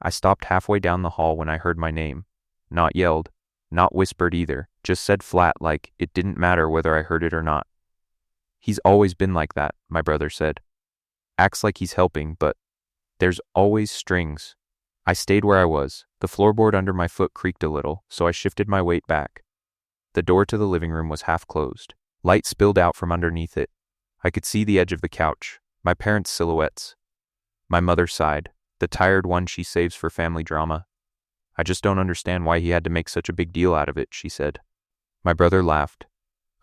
I stopped halfway down the hall when I heard my name. Not yelled, not whispered either, just said flat like it didn't matter whether I heard it or not. He's always been like that, my brother said. Acts like he's helping, but there's always strings. I stayed where I was. The floorboard under my foot creaked a little, so I shifted my weight back. The door to the living room was half closed. Light spilled out from underneath it. I could see the edge of the couch, my parents' silhouettes. My mother sighed, the tired one she saves for family drama. I just don't understand why he had to make such a big deal out of it, she said. My brother laughed,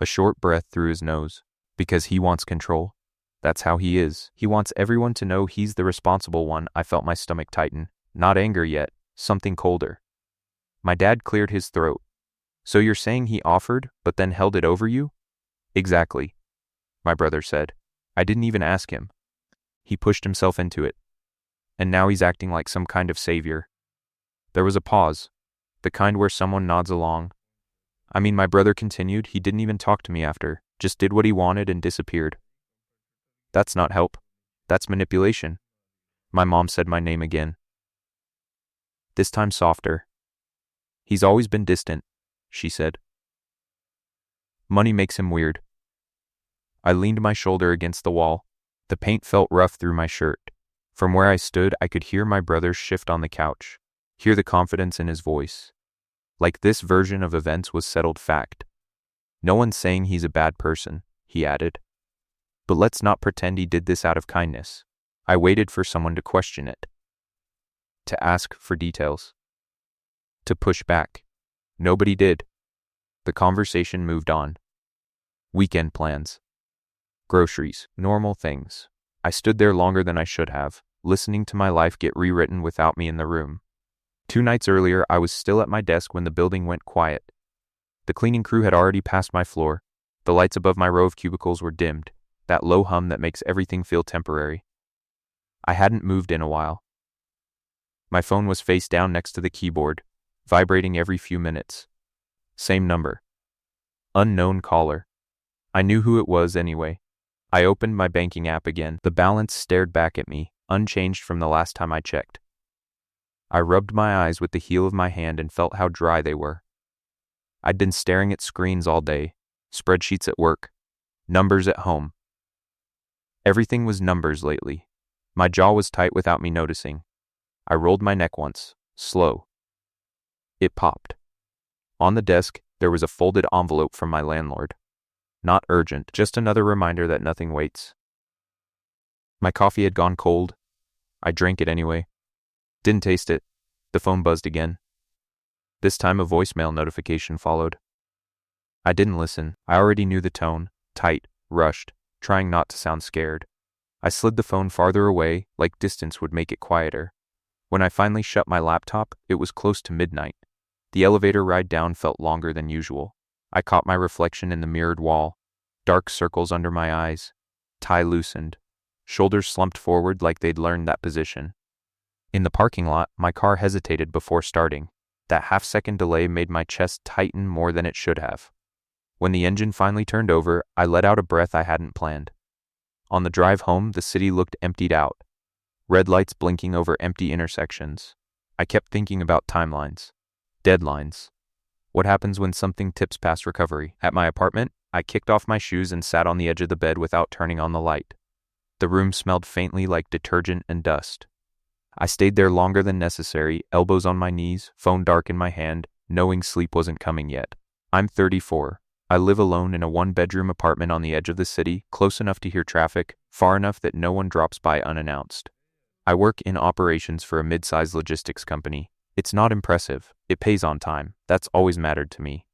a short breath through his nose. Because he wants control. That's how he is. He wants everyone to know he's the responsible one. I felt my stomach tighten. Not anger yet, something colder. My dad cleared his throat. So you're saying he offered, but then held it over you? Exactly, my brother said. I didn't even ask him. He pushed himself into it. And now he's acting like some kind of savior. There was a pause, the kind where someone nods along. My brother continued, he didn't even talk to me after, just did what he wanted and disappeared. That's not help. That's manipulation. My mom said my name again. This time softer. He's always been distant, she said. Money makes him weird. I leaned my shoulder against the wall. The paint felt rough through my shirt. From where I stood, I could hear my brother's shift on the couch, hear the confidence in his voice. Like this version of events was settled fact. No one's saying he's a bad person, he added. But let's not pretend he did this out of kindness. I waited for someone to question it. To ask for details. To push back. Nobody did. The conversation moved on. Weekend plans. Groceries, normal things. I stood there longer than I should have, listening to my life get rewritten without me in the room. 2 nights earlier, I was still at my desk when the building went quiet. The cleaning crew had already passed my floor. The lights above my row of cubicles were dimmed, that low hum that makes everything feel temporary. I hadn't moved in a while. My phone was face down next to the keyboard, vibrating every few minutes. Same number. Unknown caller. I knew who it was anyway. I opened my banking app again. The balance stared back at me, unchanged from the last time I checked. I rubbed my eyes with the heel of my hand and felt how dry they were. I'd been staring at screens all day, spreadsheets at work, numbers at home. Everything was numbers lately. My jaw was tight without me noticing. I rolled my neck once, slow. It popped. On the desk, there was a folded envelope from my landlord. Not urgent, just another reminder that nothing waits. My coffee had gone cold. I drank it anyway. Didn't taste it. The phone buzzed again. This time a voicemail notification followed. I didn't listen. I already knew the tone, tight, rushed, trying not to sound scared. I slid the phone farther away, like distance would make it quieter. When I finally shut my laptop, it was close to midnight. The elevator ride down felt longer than usual. I caught my reflection in the mirrored wall, dark circles under my eyes, tie loosened, shoulders slumped forward like they'd learned that position. In the parking lot, my car hesitated before starting. That half-second delay made my chest tighten more than it should have. When the engine finally turned over, I let out a breath I hadn't planned. On the drive home, the city looked emptied out. Red lights blinking over empty intersections. I kept thinking about timelines. Deadlines. What happens when something tips past recovery? At my apartment, I kicked off my shoes and sat on the edge of the bed without turning on the light. The room smelled faintly like detergent and dust. I stayed there longer than necessary, elbows on my knees, phone dark in my hand, knowing sleep wasn't coming yet. I'm 34. I live alone in a 1-bedroom apartment on the edge of the city, close enough to hear traffic, far enough that no one drops by unannounced. I work in operations for a mid-sized logistics company. It's not impressive. It pays on time. That's always mattered to me.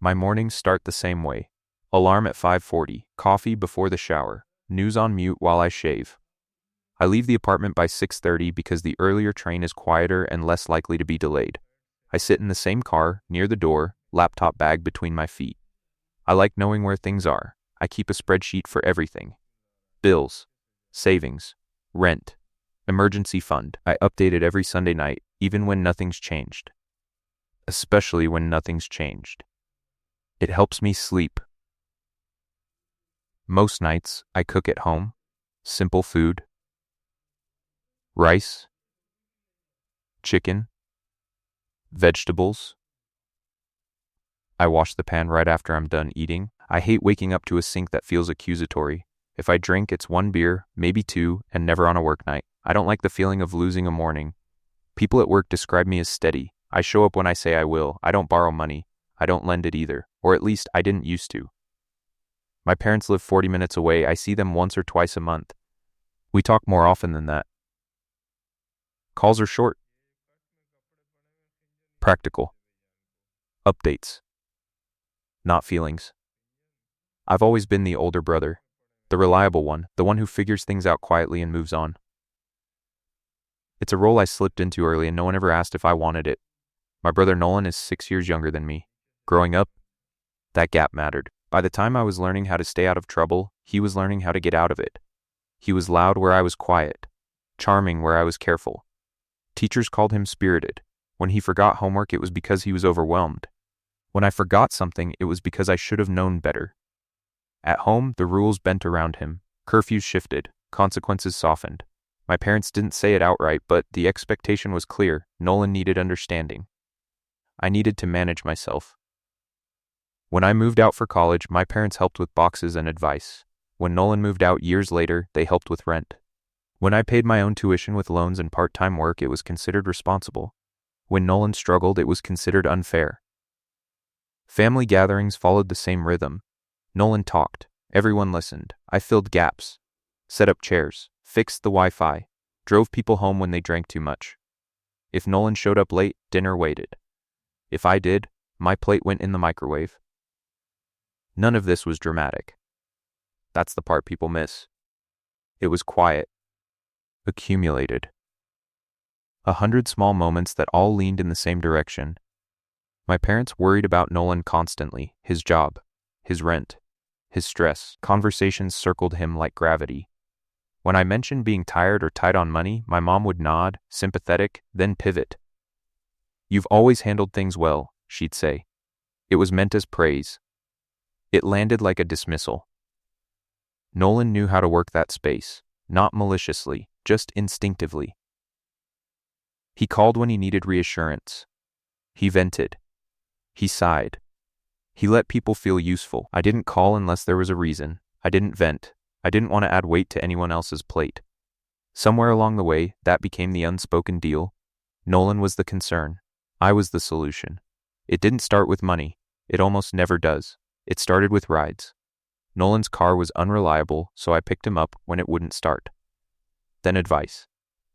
My mornings start the same way. Alarm at 5:40, coffee before the shower, news on mute while I shave. I leave the apartment by 6:30 because the earlier train is quieter and less likely to be delayed. I sit in the same car, near the door, laptop bag between my feet. I like knowing where things are. I keep a spreadsheet for everything. Bills, savings, rent, emergency fund. I update it every Sunday night, even when nothing's changed. Especially when nothing's changed. It helps me sleep. Most nights, I cook at home. Simple food. Rice, chicken, vegetables. I wash the pan right after I'm done eating. I hate waking up to a sink that feels accusatory. If I drink, it's 1 beer, maybe 2, and never on a work night. I don't like the feeling of losing a morning. People at work describe me as steady. I show up when I say I will. I don't borrow money. I don't lend it either. Or at least I didn't used to. My parents live 40 minutes away. I see them once or twice a month. We talk more often than that. Calls are short. Practical. Updates. Not feelings. I've always been the older brother. The reliable one. The one who figures things out quietly and moves on. It's a role I slipped into early and no one ever asked if I wanted it. My brother Nolan is 6 years younger than me. Growing up, that gap mattered. By the time I was learning how to stay out of trouble, he was learning how to get out of it. He was loud where I was quiet, charming where I was careful. Teachers called him spirited. When he forgot homework, it was because he was overwhelmed. When I forgot something, it was because I should have known better. At home, the rules bent around him. Curfews shifted. Consequences softened. My parents didn't say it outright, but the expectation was clear. Nolan needed understanding. I needed to manage myself. When I moved out for college, my parents helped with boxes and advice. When Nolan moved out years later, they helped with rent. When I paid my own tuition with loans and part-time work, it was considered responsible. When Nolan struggled, it was considered unfair. Family gatherings followed the same rhythm. Nolan talked. Everyone listened. I filled gaps. Set up chairs. Fixed the Wi-Fi. Drove people home when they drank too much. If Nolan showed up late, dinner waited. If I did, my plate went in the microwave. None of this was dramatic. That's the part people miss. It was quiet. Accumulated. 100 small moments that all leaned in the same direction. My parents worried about Nolan constantly, his job, his rent, his stress. Conversations circled him like gravity. When I mentioned being tired or tight on money, my mom would nod, sympathetic, then pivot. "You've always handled things well," she'd say. It was meant as praise. It landed like a dismissal. Nolan knew how to work that space, not maliciously, just instinctively. He called when he needed reassurance. He vented. He sighed. He let people feel useful. I didn't call unless there was a reason. I didn't vent. I didn't want to add weight to anyone else's plate. Somewhere along the way, that became the unspoken deal. Nolan was the concern. I was the solution. It didn't start with money. It almost never does. It started with rides. Nolan's car was unreliable, so I picked him up when it wouldn't start. Then advice.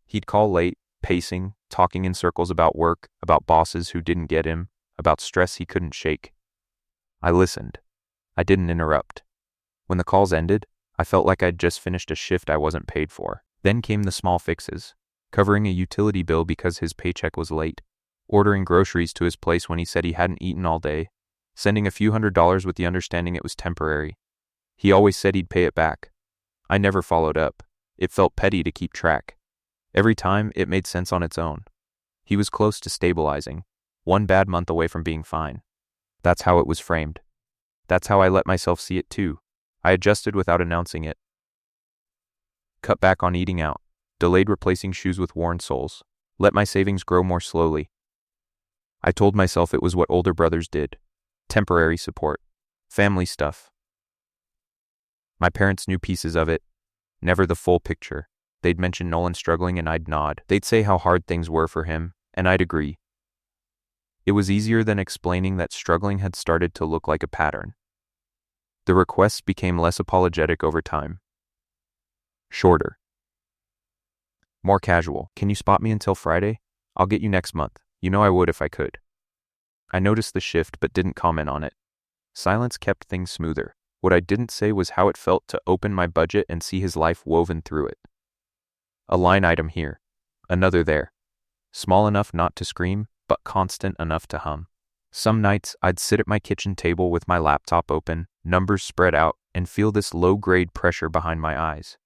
He'd call late, pacing, talking in circles about work, about bosses who didn't get him, about stress he couldn't shake. I listened. I didn't interrupt. When the calls ended, I felt like I'd just finished a shift I wasn't paid for. Then came the small fixes. Covering a utility bill because his paycheck was late. Ordering groceries to his place when he said he hadn't eaten all day. Sending a few $100s with the understanding it was temporary. He always said he'd pay it back. I never followed up. It felt petty to keep track. Every time, it made sense on its own. He was close to stabilizing. 1 bad month away from being fine. That's how it was framed. That's how I let myself see it too. I adjusted without announcing it. Cut back on eating out. Delayed replacing shoes with worn soles. Let my savings grow more slowly. I told myself it was what older brothers did. Temporary support. Family stuff. My parents knew pieces of it. Never the full picture. They'd mention Nolan struggling and I'd nod. They'd say how hard things were for him, and I'd agree. It was easier than explaining that struggling had started to look like a pattern. The requests became less apologetic over time. Shorter. More casual. "Can you spot me until Friday? I'll get you next month. You know I would if I could." I noticed the shift but didn't comment on it. Silence kept things smoother. What I didn't say was how it felt to open my budget and see his life woven through it. A line item here. Another there. Small enough not to scream, but constant enough to hum. Some nights, I'd sit at my kitchen table with my laptop open, numbers spread out, and feel this low-grade pressure behind my eyes.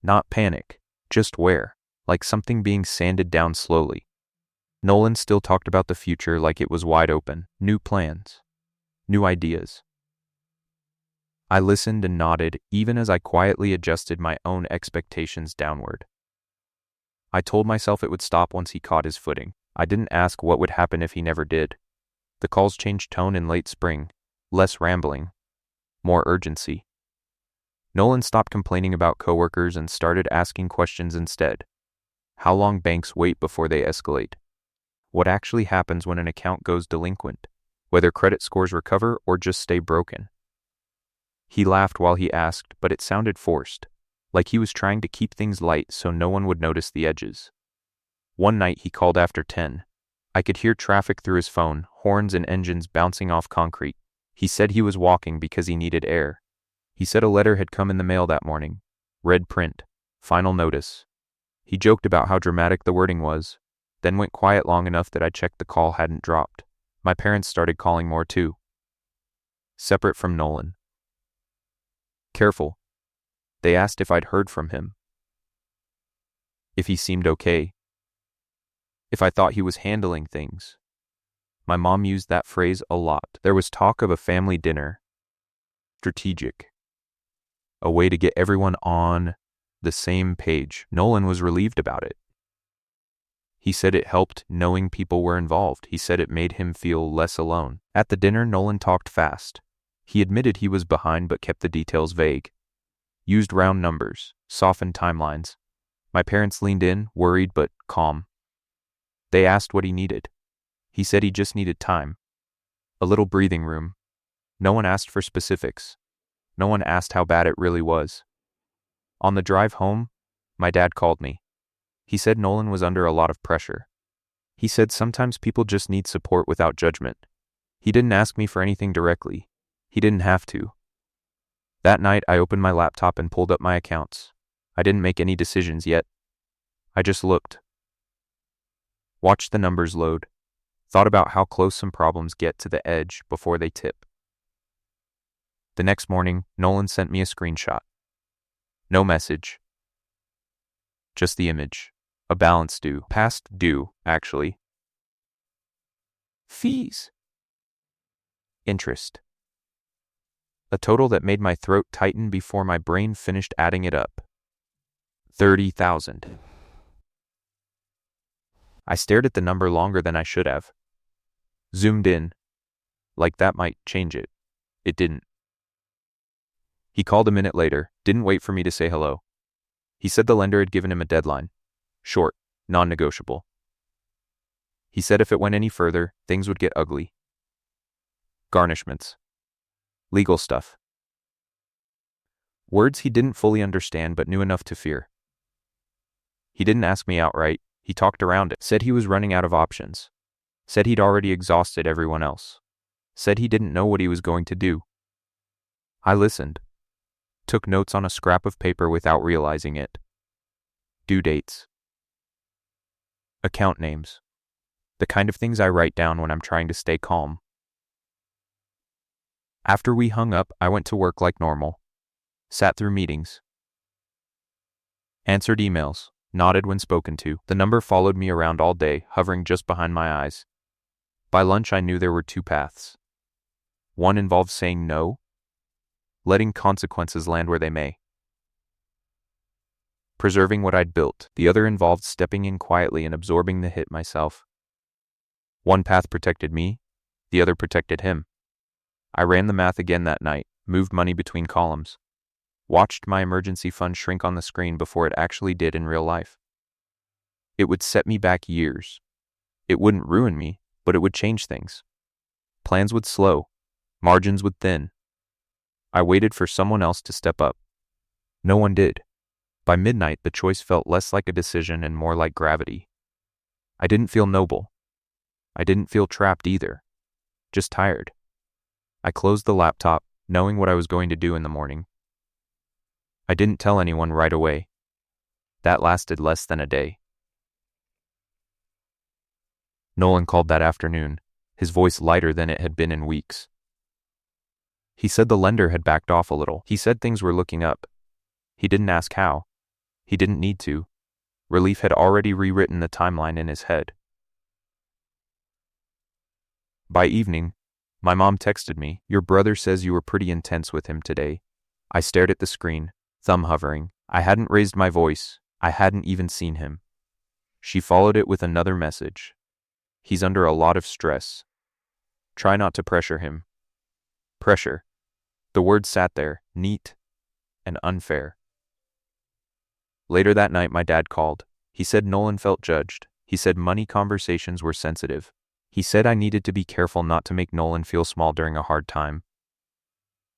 Not panic, just wear, like something being sanded down slowly. Nolan still talked about the future like it was wide open, new plans, new ideas. I listened and nodded, even as I quietly adjusted my own expectations downward. I told myself it would stop once he caught his footing. I didn't ask what would happen if he never did. The calls changed tone in late spring. Less rambling. More urgency. Nolan stopped complaining about coworkers and started asking questions instead. How long banks wait before they escalate? What actually happens when an account goes delinquent? Whether credit scores recover or just stay broken? He laughed while he asked, but it sounded forced, like he was trying to keep things light so no one would notice the edges. One night he called after 10. I could hear traffic through his phone, horns and engines bouncing off concrete. He said he was walking because he needed air. He said a letter had come in the mail that morning. Red print. Final notice. He joked about how dramatic the wording was, then went quiet long enough that I checked the call hadn't dropped. My parents started calling more too. Separate from Nolan. Careful. They asked if I'd heard from him. If he seemed okay. If I thought he was handling things. My mom used that phrase a lot. There was talk of a family dinner. Strategic. A way to get everyone on the same page. Nolan was relieved about it. He said it helped knowing people were involved. He said it made him feel less alone. At the dinner, Nolan talked fast. He admitted he was behind but kept the details vague. Used round numbers, softened timelines. My parents leaned in, worried but calm. They asked what he needed. He said he just needed time. A little breathing room. No one asked for specifics. No one asked how bad it really was. On the drive home, my dad called me. He said Nolan was under a lot of pressure. He said sometimes people just need support without judgment. He didn't ask me for anything directly. He didn't have to. That night I opened my laptop and pulled up my accounts. I didn't make any decisions yet. I just looked. Watched the numbers load. Thought about how close some problems get to the edge before they tip. The next morning, Nolan sent me a screenshot. No message. Just the image. A balance due. Past due, actually. Fees. Interest. A total that made my throat tighten before my brain finished adding it up. 30,000. I stared at the number longer than I should have. Zoomed in. Like that might change it. It didn't. He called a minute later, didn't wait for me to say hello. He said the lender had given him a deadline. Short, non-negotiable. He said if it went any further, things would get ugly. Garnishments. Legal stuff. Words he didn't fully understand but knew enough to fear. He didn't ask me outright, he talked around it. Said he was running out of options. Said he'd already exhausted everyone else. Said he didn't know what he was going to do. I listened. Took notes on a scrap of paper without realizing it. Due dates. Account names. The kind of things I write down when I'm trying to stay calm. After we hung up, I went to work like normal. Sat through meetings. Answered emails. Nodded when spoken to. The number followed me around all day, hovering just behind my eyes. By lunch I knew there were two paths. One involved saying no, letting consequences land where they may. Preserving what I'd built. The other involved stepping in quietly and absorbing the hit myself. One path protected me, the other protected him. I ran the math again that night, moved money between columns. Watched my emergency fund shrink on the screen before it actually did in real life. It would set me back years. It wouldn't ruin me, but it would change things. Plans would slow. Margins would thin. I waited for someone else to step up. No one did. By midnight, the choice felt less like a decision and more like gravity. I didn't feel noble. I didn't feel trapped either. Just tired. I closed the laptop, knowing what I was going to do in the morning. I didn't tell anyone right away. That lasted less than a day. Nolan called that afternoon, his voice lighter than it had been in weeks. He said the lender had backed off a little. He said things were looking up. He didn't ask how. He didn't need to. Relief had already rewritten the timeline in his head. By evening, my mom texted me, "Your brother says you were pretty intense with him today." I stared at the screen, thumb hovering. I hadn't raised my voice. I hadn't even seen him. She followed it with another message. He's under a lot of stress. Try not to pressure him. Pressure. The word sat there, neat and unfair. Later that night, my dad called. He said Nolan felt judged. He said money conversations were sensitive. He said I needed to be careful not to make Nolan feel small during a hard time.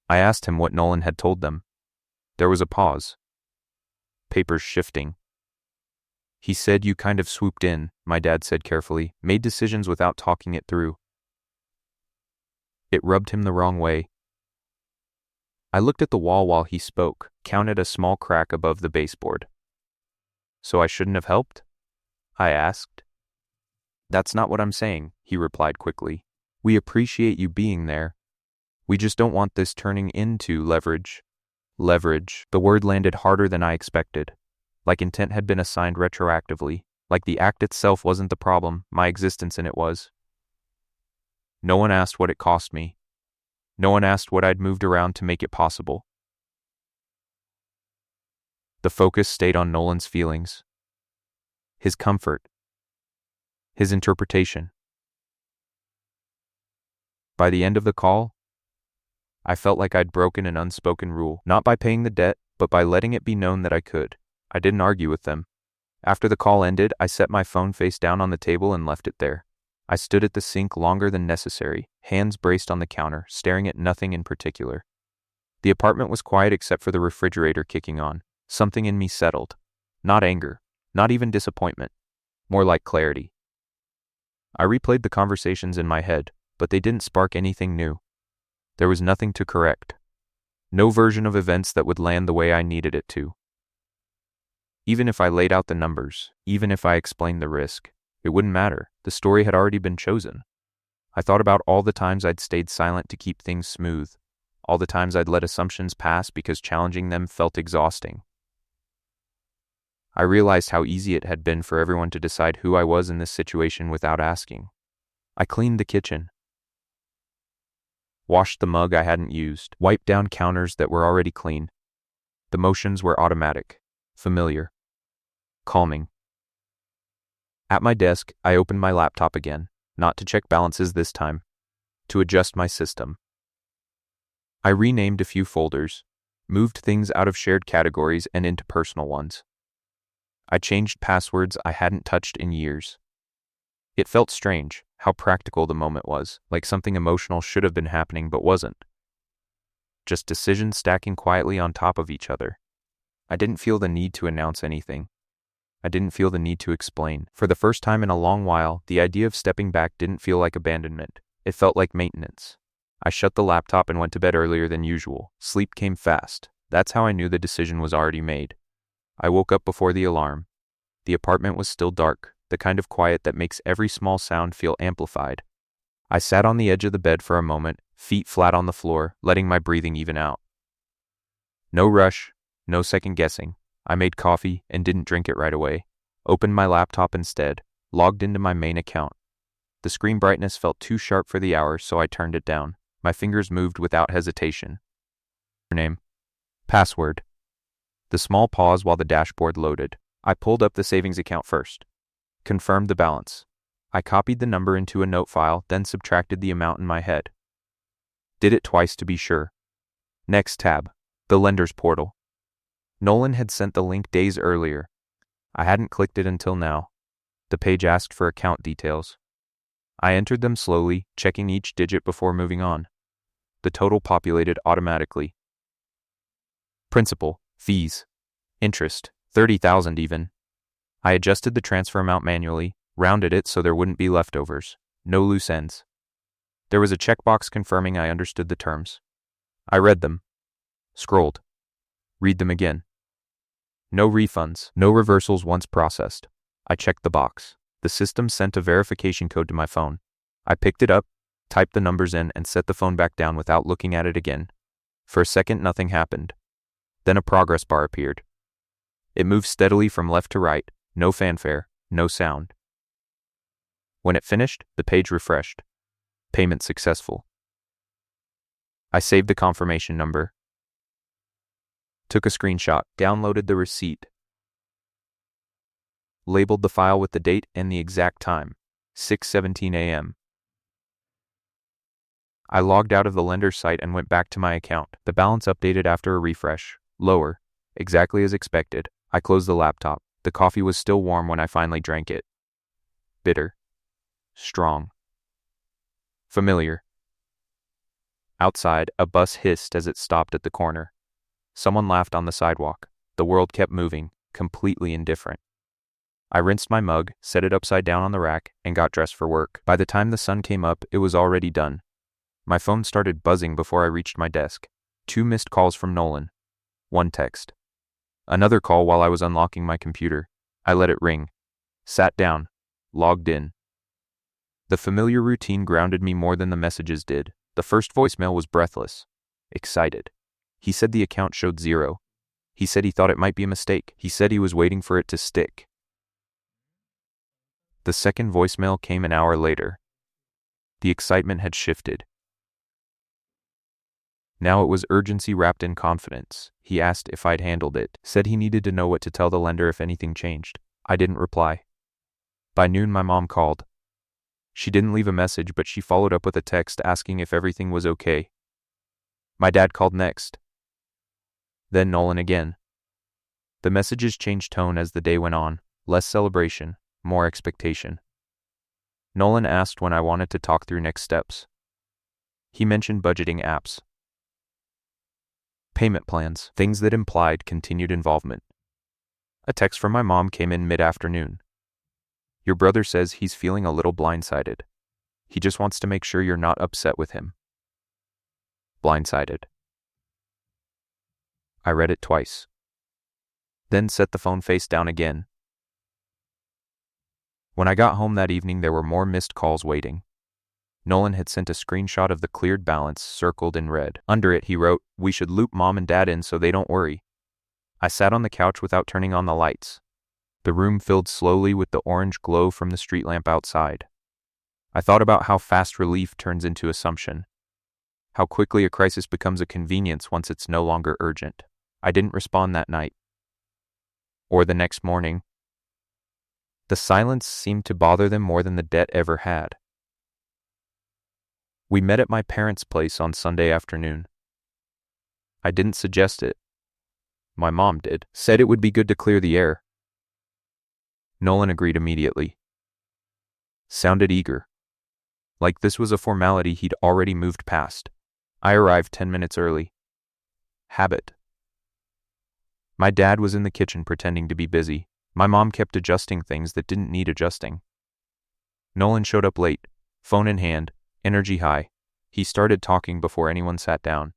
I asked him what Nolan had told them. There was a pause. Papers shifting. He said you kind of swooped in, my dad said carefully, made decisions without talking it through. It rubbed him the wrong way. I looked at the wall while he spoke, counted a small crack above the baseboard. So I shouldn't have helped? I asked. That's not what I'm saying, he replied quickly. We appreciate you being there. We just don't want this turning into leverage. Leverage. The word landed harder than I expected. Like intent had been assigned retroactively. Like the act itself wasn't the problem, my existence in it was. No one asked what it cost me. No one asked what I'd moved around to make it possible. The focus stayed on Nolan's feelings. His comfort. His interpretation. By the end of the call, I felt like I'd broken an unspoken rule, not by paying the debt, but by letting it be known that I could. I didn't argue with them. After the call ended, I set my phone face down on the table and left it there. I stood at the sink longer than necessary, hands braced on the counter, staring at nothing in particular. The apartment was quiet except for the refrigerator kicking on. Something in me settled. Not anger, not even disappointment, more like clarity. I replayed the conversations in my head, but they didn't spark anything new. There was nothing to correct. No version of events that would land the way I needed it to. Even if I laid out the numbers, even if I explained the risk, it wouldn't matter. The story had already been chosen. I thought about all the times I'd stayed silent to keep things smooth, all the times I'd let assumptions pass because challenging them felt exhausting. I realized how easy it had been for everyone to decide who I was in this situation without asking. I cleaned the kitchen, washed the mug I hadn't used, wiped down counters that were already clean. The motions were automatic, familiar, calming. At my desk, I opened my laptop again, not to check balances this time, to adjust my system. I renamed a few folders, moved things out of shared categories and into personal ones. I changed passwords I hadn't touched in years. It felt strange how practical the moment was, like something emotional should have been happening but wasn't. Just decisions stacking quietly on top of each other. I didn't feel the need to announce anything. I didn't feel the need to explain. For the first time in a long while, the idea of stepping back didn't feel like abandonment. It felt like maintenance. I shut the laptop and went to bed earlier than usual. Sleep came fast. That's how I knew the decision was already made. I woke up before the alarm. The apartment was still dark, the kind of quiet that makes every small sound feel amplified. I sat on the edge of the bed for a moment, feet flat on the floor, letting my breathing even out. No rush, no second guessing. I made coffee and didn't drink it right away. Opened my laptop instead, logged into my main account. The screen brightness felt too sharp for the hour, so I turned it down. My fingers moved without hesitation. Name. Password. The small pause while the dashboard loaded. I pulled up the savings account first. Confirmed the balance. I copied the number into a note file, then subtracted the amount in my head. Did it twice to be sure. Next tab. The lender's portal. Nolan had sent the link days earlier. I hadn't clicked it until now. The page asked for account details. I entered them slowly, checking each digit before moving on. The total populated automatically. Principal, fees, interest, 30,000 even. I adjusted the transfer amount manually, rounded it so there wouldn't be leftovers. No loose ends. There was a checkbox confirming I understood the terms. I read them. Scrolled. Read them again. No refunds, no reversals once processed. I checked the box. The system sent a verification code to my phone. I picked it up, typed the numbers in, and set the phone back down without looking at it again. For a second, nothing happened. Then a progress bar appeared. It moved steadily from left to right, no fanfare, no sound. When it finished, the page refreshed. Payment successful. I saved the confirmation number. Took a screenshot, downloaded the receipt. labeled the file with the date and the exact time, 6:17 a.m. I logged out of the lender's site and went back to my account. The balance updated after a refresh. Lower. Exactly as expected. I closed the laptop. The coffee was still warm when I finally drank it. Bitter. Strong. Familiar. Outside, a bus hissed as it stopped at the corner. Someone laughed on the sidewalk. The world kept moving, completely indifferent. I rinsed my mug, set it upside down on the rack, and got dressed for work. By the time the sun came up, it was already done. My phone started buzzing before I reached my desk. 2 missed calls from Nolan. 1 text. Another call while I was unlocking my computer. I let it ring. Sat down. Logged in. The familiar routine grounded me more than the messages did. The first voicemail was breathless. Excited. He said the account showed 0. He said he thought it might be a mistake. He said he was waiting for it to stick. The second voicemail came an hour later. The excitement had shifted. Now it was urgency wrapped in confidence. He asked if I'd handled it, said he needed to know what to tell the lender if anything changed. I didn't reply. By noon, my mom called. She didn't leave a message, but she followed up with a text asking if everything was okay. My dad called next. Then Nolan again. The messages changed tone as the day went on. Less celebration, more expectation. Nolan asked when I wanted to talk through next steps. He mentioned budgeting apps, payment plans, things that implied continued involvement. A text from my mom came in mid-afternoon. Your brother says he's feeling a little blindsided. He just wants to make sure you're not upset with him. Blindsided. I read it twice. Then set the phone face down again. When I got home that evening, there were more missed calls waiting. Nolan had sent a screenshot of the cleared balance circled in red. Under it, he wrote, "We should loop mom and dad in so they don't worry." I sat on the couch without turning on the lights. The room filled slowly with the orange glow from the street lamp outside. I thought about how fast relief turns into assumption. How quickly a crisis becomes a convenience once it's no longer urgent. I didn't respond that night. Or the next morning. The silence seemed to bother them more than the debt ever had. We met at my parents' place on Sunday afternoon. I didn't suggest it. My mom did. Said it would be good to clear the air. Nolan agreed immediately. Sounded eager. Like this was a formality he'd already moved past. I arrived 10 minutes early. Habit. My dad was in the kitchen pretending to be busy. My mom kept adjusting things that didn't need adjusting. Nolan showed up late, phone in hand, energy high. He started talking before anyone sat down.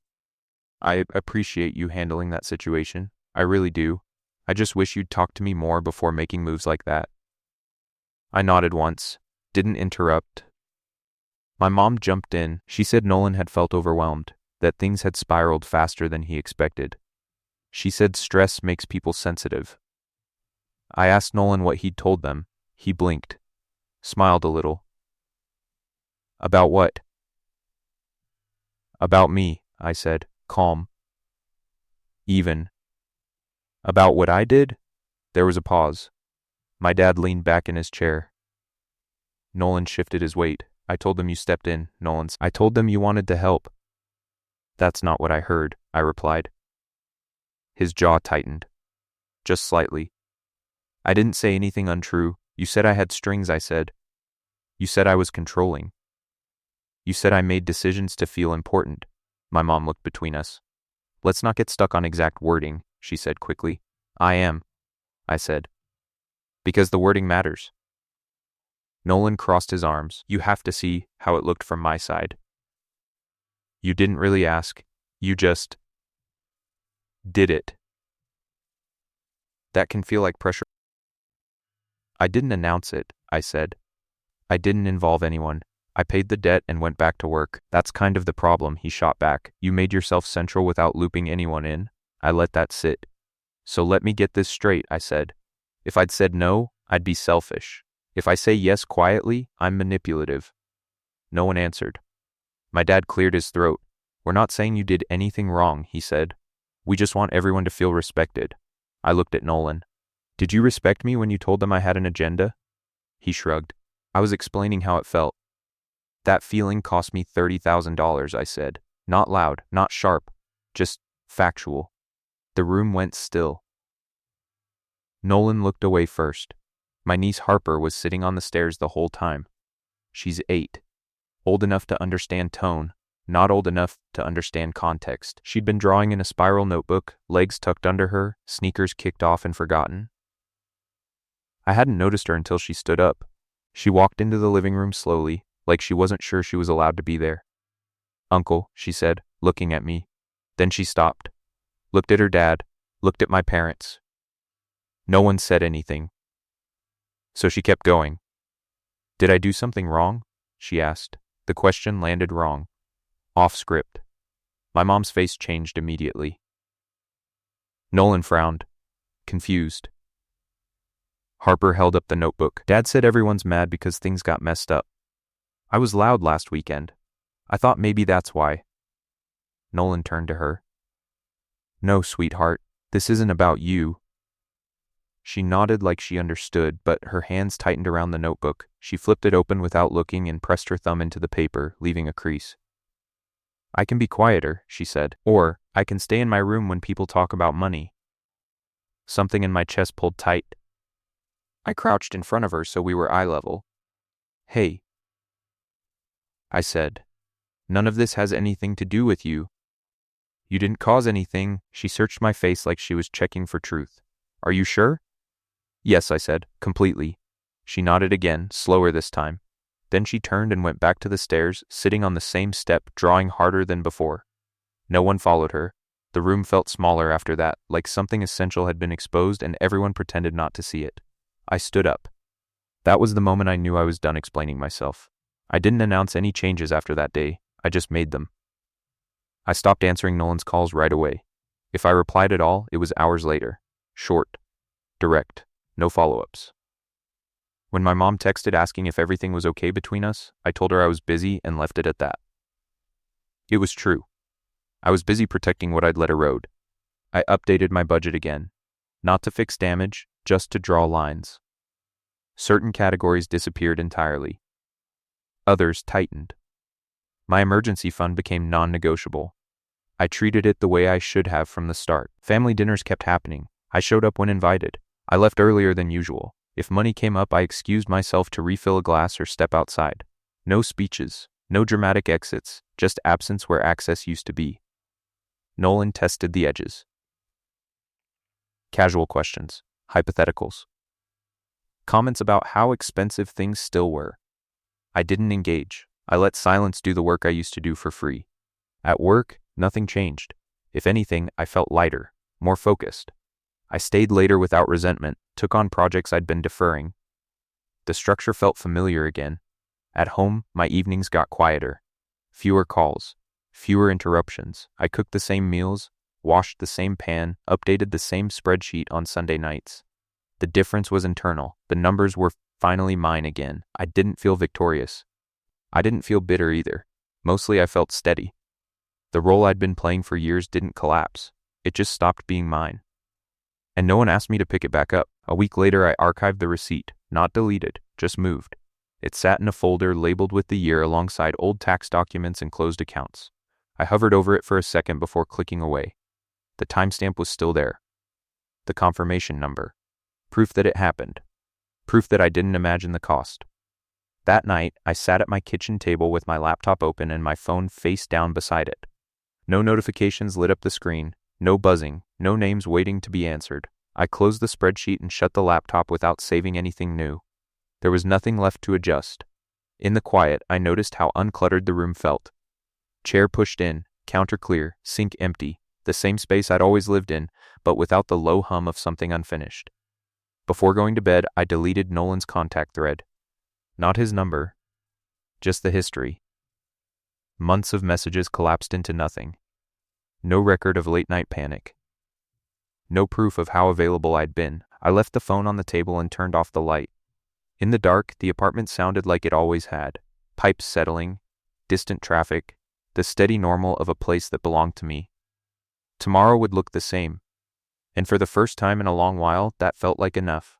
I appreciate you handling that situation. I really do. I just wish you'd talk to me more before making moves like that. I nodded once, didn't interrupt. My mom jumped in. She said Nolan had felt overwhelmed, that things had spiraled faster than he expected. She said stress makes people sensitive. I asked Nolan what he'd told them. He blinked, smiled a little. About what? About me, I said, calm. Even. About what I did? There was a pause. My dad leaned back in his chair. Nolan shifted his weight. I told them you stepped in, I told them you wanted to help. That's not what I heard, I replied. His jaw tightened. Just slightly. I didn't say anything untrue. You said I had strings, I said. You said I was controlling. You said I made decisions to feel important. My mom looked between us. Let's not get stuck on exact wording, she said quickly. I am, I said. Because the wording matters. Nolan crossed his arms. You have to see how it looked from my side. You didn't really ask. You just did it. That can feel like pressure. I didn't announce it, I said. I didn't involve anyone. I paid the debt and went back to work. That's kind of the problem, he shot back. You made yourself central without looping anyone in. I let that sit. So let me get this straight, I said. If I'd said no, I'd be selfish. If I say yes quietly, I'm manipulative. No one answered. My dad cleared his throat. We're not saying you did anything wrong, he said. We just want everyone to feel respected. I looked at Nolan. Did you respect me when you told them I had an agenda? He shrugged. I was explaining how it felt. That feeling cost me $30,000, I said. Not loud, not sharp, just factual. The room went still. Nolan looked away first. My niece Harper was sitting on the stairs the whole time. She's 8. Old enough to understand tone, not old enough to understand context. She'd been drawing in a spiral notebook, legs tucked under her, sneakers kicked off and forgotten. I hadn't noticed her until she stood up. She walked into the living room slowly, like she wasn't sure she was allowed to be there. "Uncle," she said, looking at me. Then she stopped, looked at her dad, looked at my parents. No one said anything. So she kept going. "Did I do something wrong?" she asked. The question landed wrong. Off script. My mom's face changed immediately. Nolan frowned, confused. Harper held up the notebook. "Dad said everyone's mad because things got messed up. I was loud last weekend. I thought maybe that's why." Nolan turned to her. "No, sweetheart, this isn't about you." She nodded like she understood, but her hands tightened around the notebook. She flipped it open without looking and pressed her thumb into the paper, leaving a crease. "I can be quieter," she said, "or I can stay in my room when people talk about money." Something in my chest pulled tight. I crouched in front of her so we were eye level. "Hey," I said, "none of this has anything to do with you. You didn't cause anything." She searched my face like she was checking for truth. "Are you sure?" "Yes," I said, "completely." She nodded again, slower this time. Then she turned and went back to the stairs, sitting on the same step, drawing harder than before. No one followed her. The room felt smaller after that, like something essential had been exposed and everyone pretended not to see it. I stood up. That was the moment I knew I was done explaining myself. I didn't announce any changes after that day, I just made them. I stopped answering Nolan's calls right away. If I replied at all, it was hours later. Short, direct, no follow-ups. When my mom texted asking if everything was okay between us, I told her I was busy and left it at that. It was true. I was busy protecting what I'd let erode. I updated my budget again. Not to fix damage, just to draw lines. Certain categories disappeared entirely. Others tightened. My emergency fund became non-negotiable. I treated it the way I should have from the start. Family dinners kept happening. I showed up when invited. I left earlier than usual. If money came up, I excused myself to refill a glass or step outside. No speeches, no dramatic exits, just absence where access used to be. Nolan tested the edges. Casual questions, hypotheticals. Comments about how expensive things still were. I didn't engage. I let silence do the work I used to do for free. At work, nothing changed. If anything, I felt lighter, more focused. I stayed later without resentment, took on projects I'd been deferring. The structure felt familiar again. At home, my evenings got quieter. Fewer calls, fewer interruptions. I cooked the same meals, washed the same pan, updated the same spreadsheet on Sunday nights. The difference was internal. The numbers were finally mine again. I didn't feel victorious. I didn't feel bitter either. Mostly I felt steady. The role I'd been playing for years didn't collapse. It just stopped being mine. And no one asked me to pick it back up. A week later, I archived the receipt, not deleted, just moved. It sat in a folder labeled with the year alongside old tax documents and closed accounts. I hovered over it for a second before clicking away. The timestamp was still there. The confirmation number. Proof that it happened. Proof that I didn't imagine the cost. That night, I sat at my kitchen table with my laptop open and my phone face down beside it. No notifications lit up the screen, no buzzing, no names waiting to be answered. I closed the spreadsheet and shut the laptop without saving anything new. There was nothing left to adjust. In the quiet, I noticed how uncluttered the room felt. Chair pushed in, counter clear, sink empty, the same space I'd always lived in, but without the low hum of something unfinished. Before going to bed, I deleted Nolan's contact thread. Not his number, just the history. Months of messages collapsed into nothing. No record of late-night panic. No proof of how available I'd been. I left the phone on the table and turned off the light. In the dark, the apartment sounded like it always had. Pipes settling, distant traffic, the steady normal of a place that belonged to me. Tomorrow would look the same. And for the first time in a long while, that felt like enough.